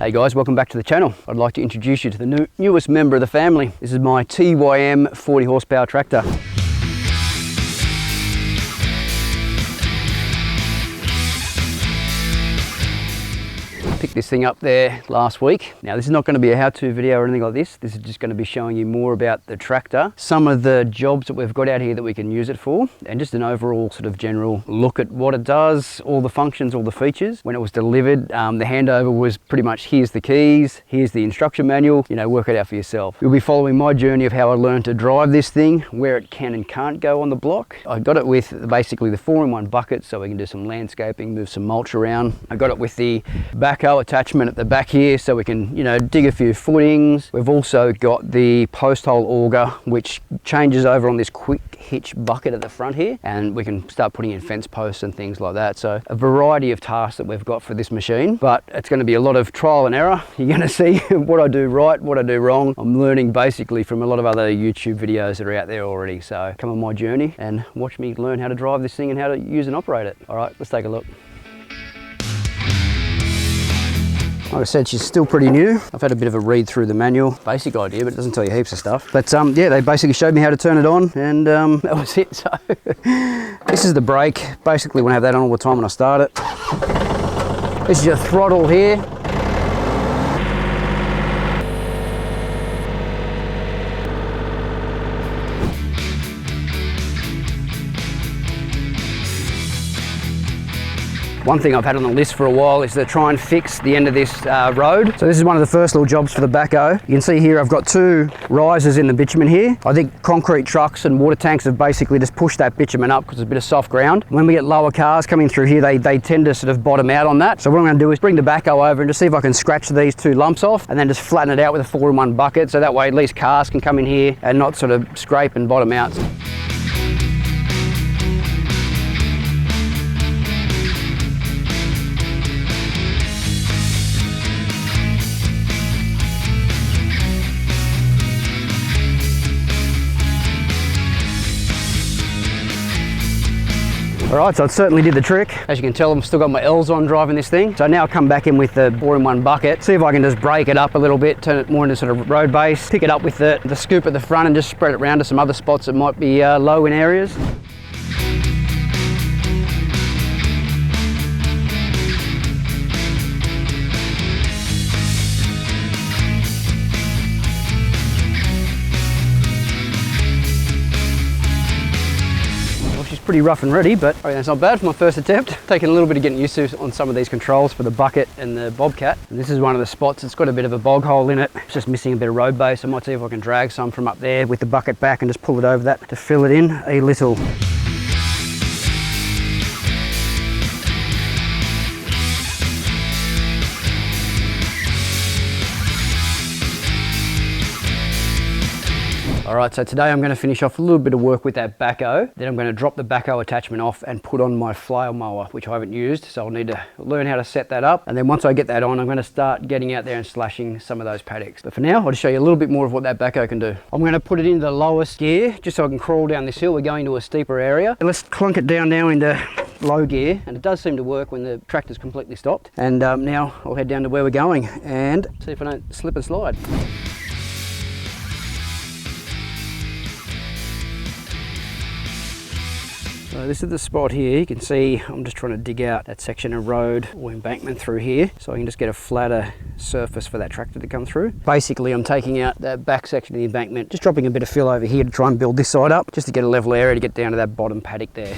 Hey guys, welcome back to the channel. I'd like to introduce you to the newest member of the family. This is my TYM 40 horsepower tractor. Picked this thing up there last week. Now this is not going to be a how-to video or anything like this. This is just going to be showing you more about the tractor, some of the jobs that we've got out here that we can use it for, and just an overall sort of general look at what it does, all the functions, all the features. When it was delivered, the handover was pretty much, here's the keys, here's the instruction manual, you know, work it out for yourself. You'll be following my journey of how I learned to drive this thing, where it can and can't go on the block. I got it with basically the 4-in-1 bucket so we can do some landscaping, move some mulch around. I got it with the backhoe attachment at the back here so we can, you know, dig a few footings. We've also got the post hole auger, which changes over on this quick hitch bucket at the front here, and we can start putting in fence posts and things like that. So a variety of tasks that we've got for this machine, but it's going to be a lot of trial and error. You're going to see what I do right, what I do wrong. I'm learning basically from a lot of other YouTube videos that are out there already. So come on my journey and watch me learn how to drive this thing and how to use and operate it. All right, let's take a look. Like I said, she's still pretty new. I've had a bit of a read through the manual. Basic idea, but it doesn't tell you heaps of stuff. But yeah, they basically showed me how to turn it on, and that was it. So this is the brake. Basically want to have that on all the time when I start it. This is your throttle here. One thing I've had on the list for a while is to try and fix the end of this road. So this is one of the first little jobs for the backhoe. You can see here I've got 2 risers in the bitumen here. I think concrete trucks and water tanks have basically just pushed that bitumen up because it's a bit of soft ground. When we get lower cars coming through here, they tend to sort of bottom out on that. So what I'm going to do is bring the backhoe over and just see if I can scratch these 2 lumps off, and then just flatten it out with a 4-in-1 bucket, so that way at least cars can come in here and not sort of scrape and bottom out. Alright, so it certainly did the trick. As you can tell, I've still got my L's on driving this thing. So now I'll come back in with the 4-in-1 bucket, see if I can just break it up a little bit, turn it more into sort of road base, pick it up with the scoop at the front and just spread it around to some other spots that might be low in areas. Pretty rough and ready, but it's not bad for my first attempt. Taking a little bit of getting used to on some of these controls for the bucket and the bobcat. And this is one of the spots. It's got a bit of a bog hole in it. It's just missing a bit of road base. I might see if I can drag some from up there with the bucket back and just pull it over that to fill it in a little. Alright, so today I'm going to finish off a little bit of work with that backhoe. Then I'm going to drop the backhoe attachment off and put on my flail mower, which I haven't used. So I'll need to learn how to set that up. And then once I get that on, I'm going to start getting out there and slashing some of those paddocks. But for now, I'll just show you a little bit more of what that backhoe can do. I'm going to put it into the lowest gear, just so I can crawl down this hill. We're going to a steeper area. And let's clunk it down now into low gear. And it does seem to work when the tractor's completely stopped. And now I'll head down to where we're going and see if I don't slip and slide. So this is the spot here. You can see I'm just trying to dig out that section of road or embankment through here so I can just get a flatter surface for that tractor to come through. Basically I'm taking out that back section of the embankment, just dropping a bit of fill over here to try and build this side up, just to get a level area to get down to that bottom paddock there.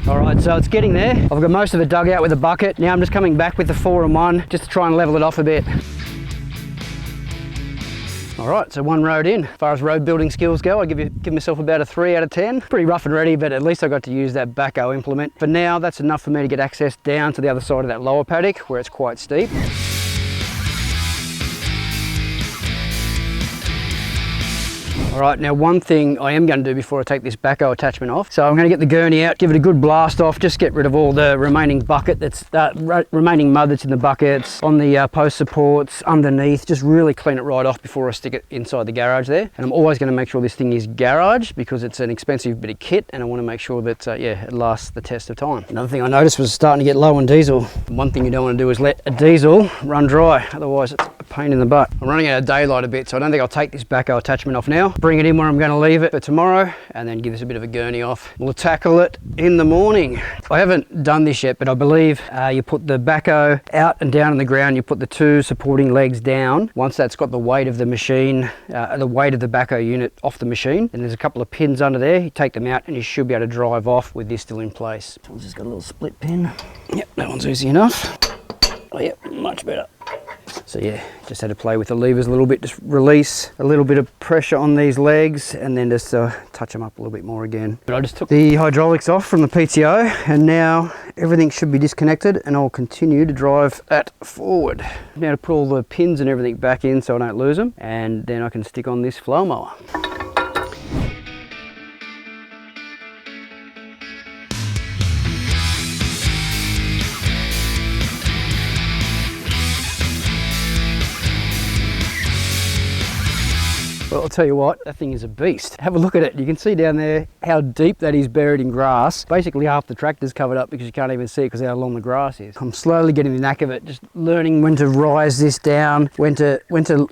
Alright, so it's getting there. I've got most of it dug out with a bucket. Now I'm just coming back with the 4-in-1 just to try and level it off a bit. Alright, so 1 road in. As far as road building skills go, I give myself about a 3 out of 10. Pretty rough and ready, but at least I got to use that backhoe implement. For now, that's enough for me to get access down to the other side of that lower paddock where it's quite steep. All right, now one thing I am going to do before I take this backhoe attachment off, so I'm going to get the gurney out, give it a good blast off, just get rid of all the remaining bucket remaining mud that's in the buckets, on the post supports, underneath, just really clean it right off before I stick it inside the garage there. And I'm always going to make sure this thing is garage because it's an expensive bit of kit, and I want to make sure that yeah, it lasts the test of time. Another thing I noticed was starting to get low on diesel. One thing you don't want to do is let a diesel run dry, otherwise it's a pain in the butt. I'm running out of daylight a bit, so I don't think I'll take this backhoe attachment off now. Bring it in where I'm going to leave it for tomorrow, and then give this a bit of a gurney off. We'll tackle it in the morning. I haven't done this yet, but I believe you put the backhoe out and down on the ground, you put the two supporting legs down. Once that's got the weight of the machine, the weight of the backhoe unit off the machine, and there's a couple of pins under there, you take them out and you should be able to drive off with this still in place. This one's just got a little split pin. Yep, that one's easy enough. Oh yep, much better. So yeah, just had to play with the levers a little bit, just release a little bit of pressure on these legs and then just touch them up a little bit more again. But I just took the hydraulics off from the PTO and now everything should be disconnected, and I'll continue to drive that forward. Now to put all the pins and everything back in so I don't lose them, and then I can stick on this flow mower. Well, I'll tell you what, that thing is a beast. Have a look at it. You can see down there how deep that is buried in grass. Basically half the tractor's covered up because you can't even see it because how long the grass is. I'm slowly getting the knack of it, just learning when to rise this down, when to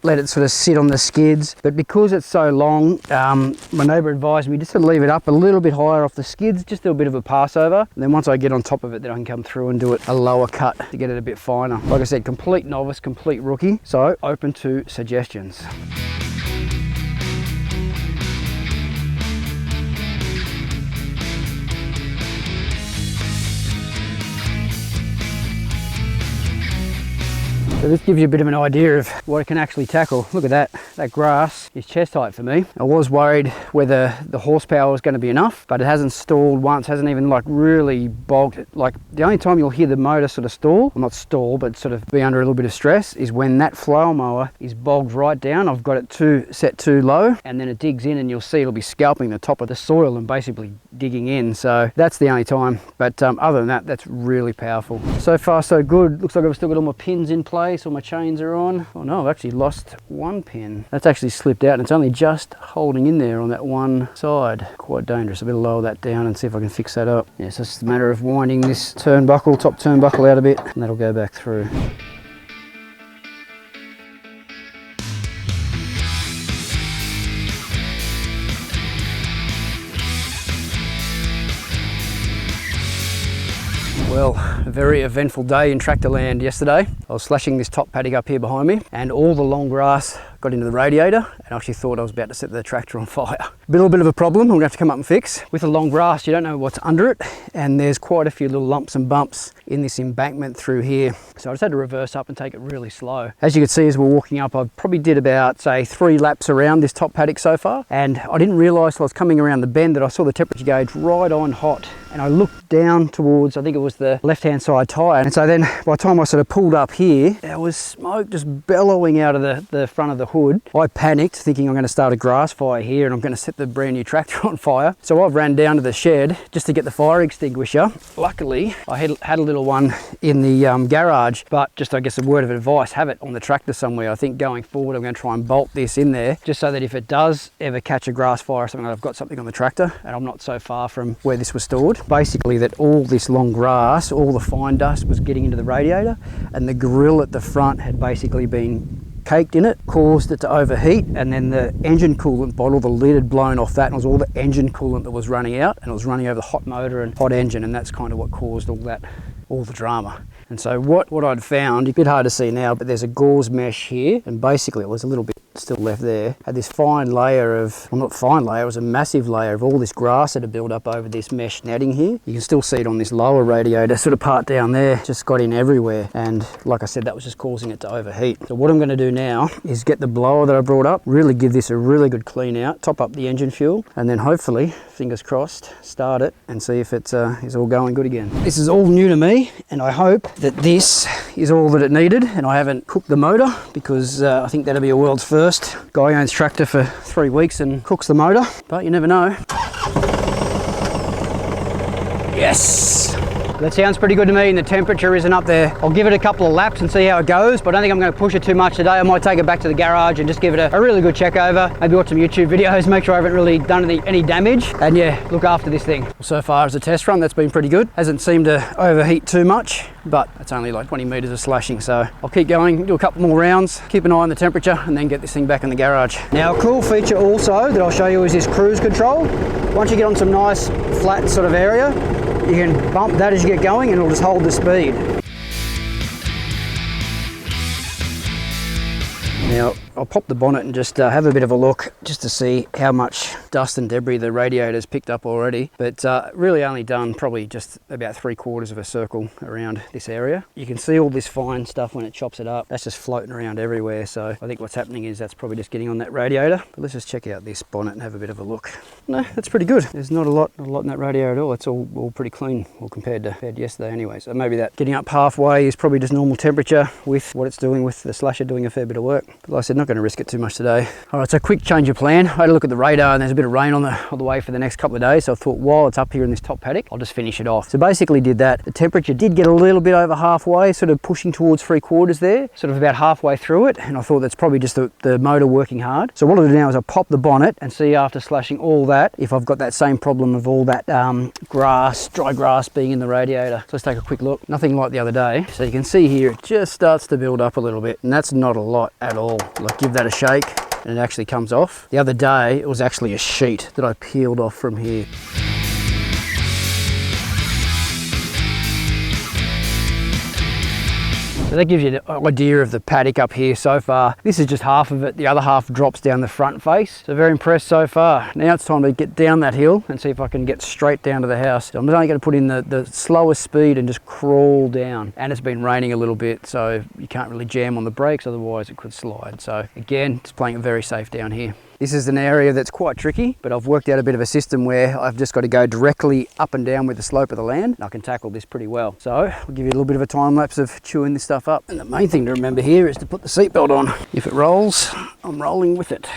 let it sort of sit on the skids. But because it's so long, my neighbour advised me just to leave it up a little bit higher off the skids, just do a bit of a pass over. And then once I get on top of it, then I can come through and do it a lower cut to get it a bit finer. Like I said, complete novice, complete rookie. So open to suggestions. So this gives you a bit of an idea of what it can actually tackle. Look at that, that grass is chest height for me. I was worried whether the horsepower was going to be enough, but it hasn't stalled once, hasn't even like really bogged it. Like the only time you'll hear the motor sort of stall, well not stall, but sort of be under a little bit of stress, is when that flower mower is bogged right down. I've got it set too low, and then it digs in and you'll see it'll be scalping the top of the soil and basically digging in. So that's the only time, but other than that, that's really powerful. So far so good. Looks like I've still got all my pins in place. All my chains are on. Oh no, I've actually lost one pin. That's actually slipped out and it's only just holding in there on that one side. Quite dangerous. I better lower that down and see if I can fix that up. Yeah, so it's just a matter of winding this turnbuckle, top turnbuckle out a bit, and that'll go back through. Well, a very eventful day in tractor land yesterday. I was slashing this top paddock up here behind me, and all the long grass got into the radiator, and I actually thought I was about to set the tractor on fire. A little bit of a problem I'm gonna have to come up and fix. With the long grass, you don't know what's under it, and there's quite a few little lumps and bumps in this embankment through here. So I just had to reverse up and take it really slow. As you can see as we're walking up, I probably did about, say, 3 laps around this top paddock so far, and I didn't realise till I was coming around the bend that I saw the temperature gauge right on hot, and I looked down towards, I think it was the left-hand side tyre, and so then by the time I sort of pulled up here, there was smoke just bellowing out of the front of the hood. I panicked thinking I'm going to start a grass fire here and I'm going to set the brand new tractor on fire. So I've ran down to the shed just to get the fire extinguisher. Luckily I had a little one in the garage, but just I guess a word of advice, have it on the tractor somewhere. I think going forward I'm going to try and bolt this in there just so that if it does ever catch a grass fire or something, I've got something on the tractor and I'm not so far from where this was stored. Basically that all this long grass, all the fine dust was getting into the radiator, and the grill at the front had basically been caked in it, caused it to overheat, and then the engine coolant bottle, the lid had blown off that, and it was all the engine coolant that was running out, and it was running over the hot motor and hot engine, and that's kind of what caused all the drama. And so what I'd found, a bit hard to see now, but there's a gauze mesh here, and basically it was a little bit still left there, had this fine layer of, well not fine layer, it was a massive layer of all this grass that had built up over this mesh netting here. You can still see it on this lower radiator, sort of part down there, just got in everywhere, and like I said, that was just causing it to overheat. So what I'm going to do now is get the blower that I brought up, really give this a really good clean out, top up the engine fuel, and then hopefully, fingers crossed, start it and see if it's all going good again. This is all new to me, and I hope that this is all that it needed, and I haven't cooked the motor because I think that'll be a world's first. first guy owns tractor for 3 weeks and cooks the motor, but you never know. Yes! That sounds pretty good to me, and the temperature isn't up there. I'll give it a couple of laps and see how it goes, but I don't think I'm going to push it too much today. I might take it back to the garage and just give it a really good check over. Maybe watch some YouTube videos, make sure I haven't really done any damage, and yeah, look after this thing. So far as a test run, that's been pretty good. Hasn't seemed to overheat too much, but it's only like 20 meters of slashing, so I'll keep going, do a couple more rounds, keep an eye on the temperature, and then get this thing back in the garage. Now, a cool feature also that I'll show you is this cruise control. Once you get on some nice flat sort of area, you can bump that as you get going and it'll just hold the speed. Now, I'll pop the bonnet and just have a bit of a look just to see how much dust and debris the radiator's picked up already. But really only done probably just about 3/4 of a circle around this area. You can see all this fine stuff when it chops it up. That's just floating around everywhere. So I think what's happening is that's probably just getting on that radiator. But let's just check out this bonnet and have a bit of a look. No, that's pretty good. There's not a lot in that radiator at all. It's all pretty clean, well, compared to yesterday anyway. So maybe that getting up halfway is probably just normal temperature with what it's doing with the slasher doing a fair bit of work. But like I said, not going to risk it too much today. All right, so quick change of plan. I had a look at the radar and there's a bit of rain on the way for the next couple of days. So I thought while it's up here in this top paddock, I'll just finish it off. So basically did that. The temperature did get a little bit over halfway, sort of pushing towards 3/4 there, sort of about halfway through it. And I thought that's probably just the motor working hard. So what I'll do now is I'll pop the bonnet and see after slashing all that, if I've got that same problem of all that dry grass being in the radiator. So let's take a quick look. Nothing like the other day. So you can see here, it just starts to build up a little bit. And that's not a lot at all. Like, give that a shake and it actually comes off. The other day it was actually a sheet that I peeled off from here. So that gives you an idea of the paddock up here so far. This is just half of it. The other half drops down the front face. So very impressed so far. Now it's time to get down that hill and see if I can get straight down to the house. So I'm only going to put in the slowest speed and just crawl down. And it's been raining a little bit, so you can't really jam on the brakes, otherwise it could slide. So again, just playing it very safe down here. This is an area that's quite tricky, but I've worked out a bit of a system where I've just got to go directly up and down with the slope of the land, and I can tackle this pretty well. So I'll give you a little bit of a time lapse of chewing this stuff up. And the main thing to remember here is to put the seatbelt on. If it rolls, I'm rolling with it.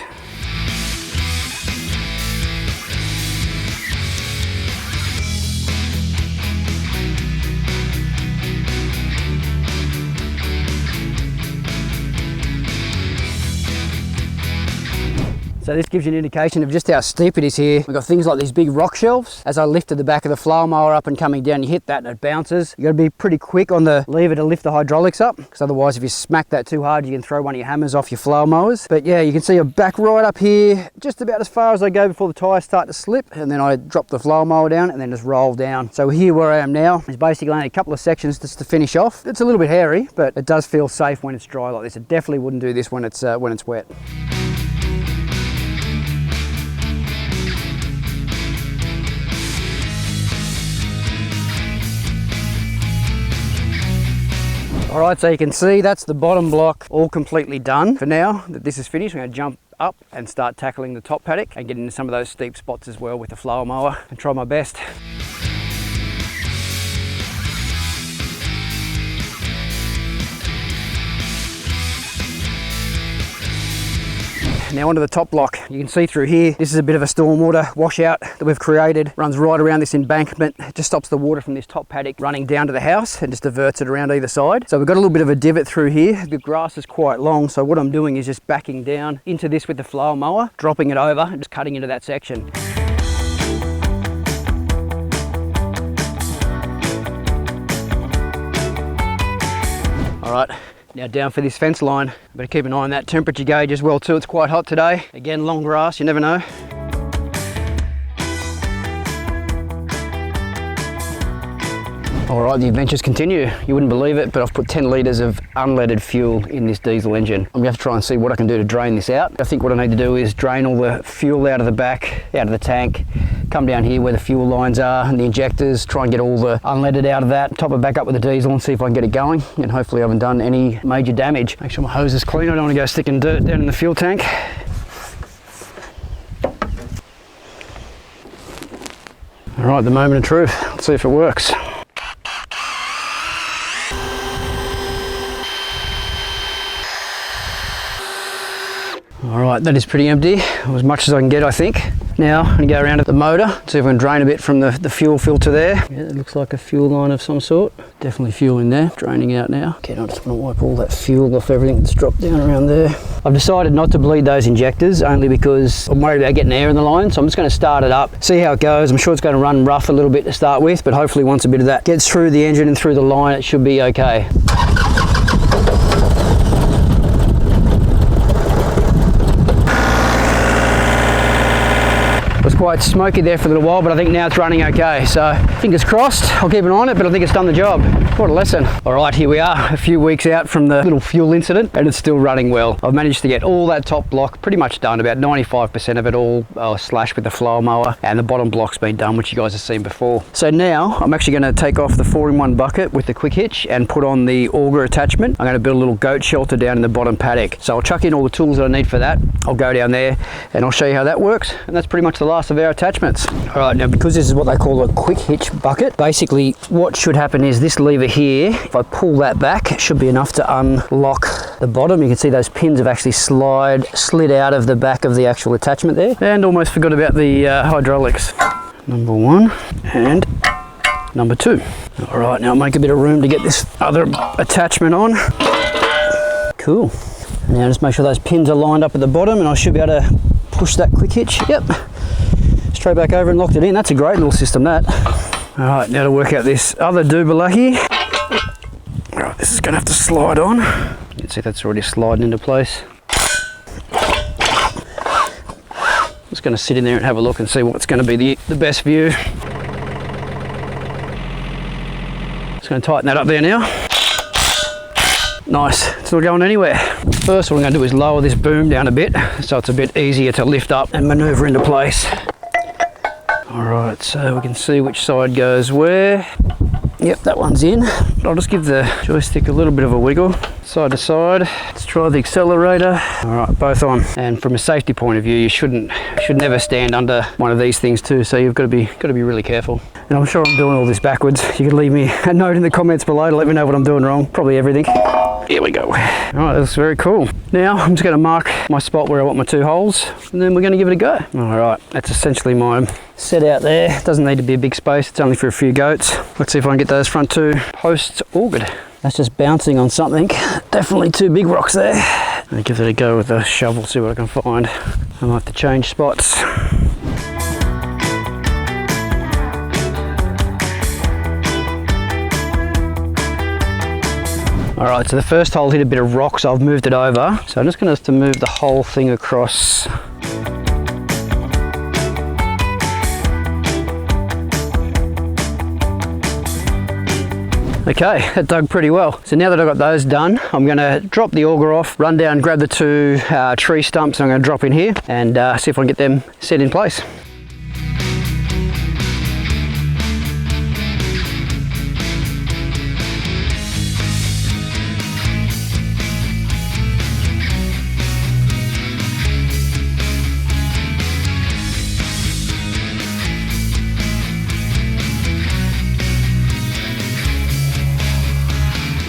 So this gives you an indication of just how steep it is here. We've got things like these big rock shelves. As I lifted the back of the flower mower up and coming down, you hit that and it bounces. You got to be pretty quick on the lever to lift the hydraulics up, because otherwise if you smack that too hard, you can throw one of your hammers off your flower mowers. But yeah, you can see I'm back right up here, just about as far as I go before the tyres start to slip, and then I drop the flower mower down and then just roll down. So here where I am now is basically only a couple of sections just to finish off. It's a little bit hairy, but it does feel safe when it's dry like this. I definitely wouldn't do this when it's wet. All right, so you can see that's the bottom block all completely done. For now that this is finished, I'm going to jump up and start tackling the top paddock and get into some of those steep spots as well with the flower mower and try my best. Now onto the top block. You can see through here, this is a bit of a stormwater washout that we've created. Runs right around this embankment. It just stops the water from this top paddock running down to the house and just diverts it around either side. So we've got a little bit of a divot through here. The grass is quite long, so what I'm doing is just backing down into this with the flower mower, dropping it over and just cutting into that section. All right. Now down for this fence line. Better keep an eye on that temperature gauge as well too. It's quite hot today. Again, long grass, you never know. All right, the adventures continue. You wouldn't believe it, but I've put 10 litres of unleaded fuel in this diesel engine. I'm gonna have to try and see what I can do to drain this out. I think what I need to do is drain all the fuel out of the back, out of the tank, come down here where the fuel lines are and the injectors, try and get all the unleaded out of that, top it back up with the diesel and see if I can get it going. And hopefully I haven't done any major damage. Make sure my hose is clean. I don't want to go sticking dirt down in the fuel tank. All right, the moment of truth. Let's see if it works. All right, that is pretty empty, as much as I can get, I think. Now I'm going to go around at the motor, see if we can drain a bit from the fuel filter there. Yeah, it looks like a fuel line of some sort. Definitely fuel in there, draining out now. Okay, I just want to wipe all that fuel off everything that's dropped down around there. I've decided not to bleed those injectors, only because I'm worried about getting air in the line, so I'm just going to start it up, see how it goes. I'm sure it's going to run rough a little bit to start with, but hopefully once a bit of that gets through the engine and through the line, it should be okay. It was quite smoky there for a little while, but I think now it's running okay. So fingers crossed, I'll keep an eye on it, but I think it's done the job. What a lesson. All right, here we are, a few weeks out from the little fuel incident, and it's still running well. I've managed to get all that top block pretty much done, about 95% of it all slashed with the flower mower, and the bottom block's been done, which you guys have seen before. So now I'm actually going to take off the 4-in-1 bucket with the quick hitch and put on the auger attachment. I'm going to build a little goat shelter down in the bottom paddock. So I'll chuck in all the tools that I need for that. I'll go down there and I'll show you how that works, and that's pretty much the last of our attachments. All right, now because this is what they call a quick hitch bucket, basically what should happen is this lever here, if I pull that back, it should be enough to unlock the bottom. You can see those pins have actually slid out of the back of the actual attachment there. And almost forgot about the hydraulics. Number 1 and number 2. All right, now I'll make a bit of room to get this other attachment on. Cool. Now just make sure those pins are lined up at the bottom, and I should be able to push that quick hitch. Yep. Straight back over and locked it in. That's a great little system, that. All right, now to work out this other doobalaki. All right, this is going to have to slide on. You can see that's already sliding into place. Just going to sit in there and have a look and see what's going to be the best view. Just going to tighten that up there now. Nice, it's not going anywhere. First what I'm going to do is lower this boom down a bit so it's a bit easier to lift up and manoeuvre into place. Alright, so we can see which side goes where. Yep, that one's in. I'll just give the joystick a little bit of a wiggle, side to side. Let's try the accelerator. Alright, both on. And from a safety point of view, you should never stand under one of these things too, so you've got to be really careful. And I'm sure I'm doing all this backwards. You can leave me a note in the comments below to let me know what I'm doing wrong. Probably everything. Here we go. All right, that's very cool. Now I'm just going to mark my spot where I want my 2 holes, and then we're going to give it a go. All right, that's essentially my set out there. Doesn't need to be a big space. It's only for a few goats. Let's see if I can get those front 2 posts augered. That's just bouncing on something. Definitely 2 big rocks there. I'll give it a go with a shovel, see what I can find. I might have to change spots. All right, so the first hole hit a bit of rock, so I've moved it over. So I'm just going to have to move the whole thing across. Okay, that dug pretty well. So now that I've got those done, I'm going to drop the auger off, run down, grab the 2 tree stumps I'm going to drop in here, and see if I can get them set in place.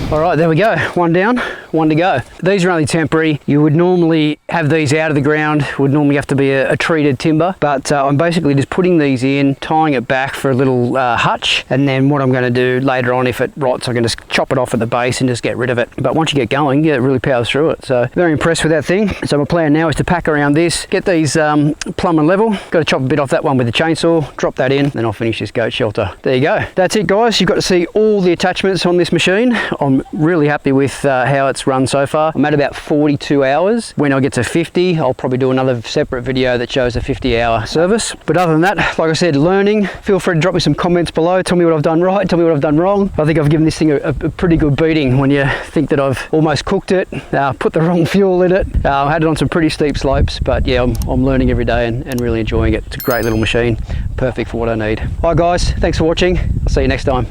All right, there we go. 1 down, 1 to go. These are only temporary. You would normally have these out of the ground, would normally have to be a treated timber, but I'm basically just putting these in, tying it back for a little hutch, and then what I'm going to do later on, if it rots, I can just chop it off at the base and just get rid of it. But once you get going, yeah, it really powers through it. So very impressed with that thing. So my plan now is to pack around this, get these plumb and level. Got to chop a bit off that one with the chainsaw, drop that in, then I'll finish this goat shelter. There you go. That's it, guys. You've got to see all the attachments on this machine. I'm really happy with how it's run so far. I'm at about 42 hours. When I get to 50, I'll probably do another separate video that shows a 50-hour service. But other than that, like I said, learning. Feel free to drop me some comments below. Tell me what I've done right, tell me what I've done wrong. I think I've given this thing a pretty good beating when you think that I've almost cooked it, put the wrong fuel in it. I had it on some pretty steep slopes, but yeah, I'm learning every day and really enjoying it. It's a great little machine, perfect for what I need. All right, guys, thanks for watching. I'll see you next time.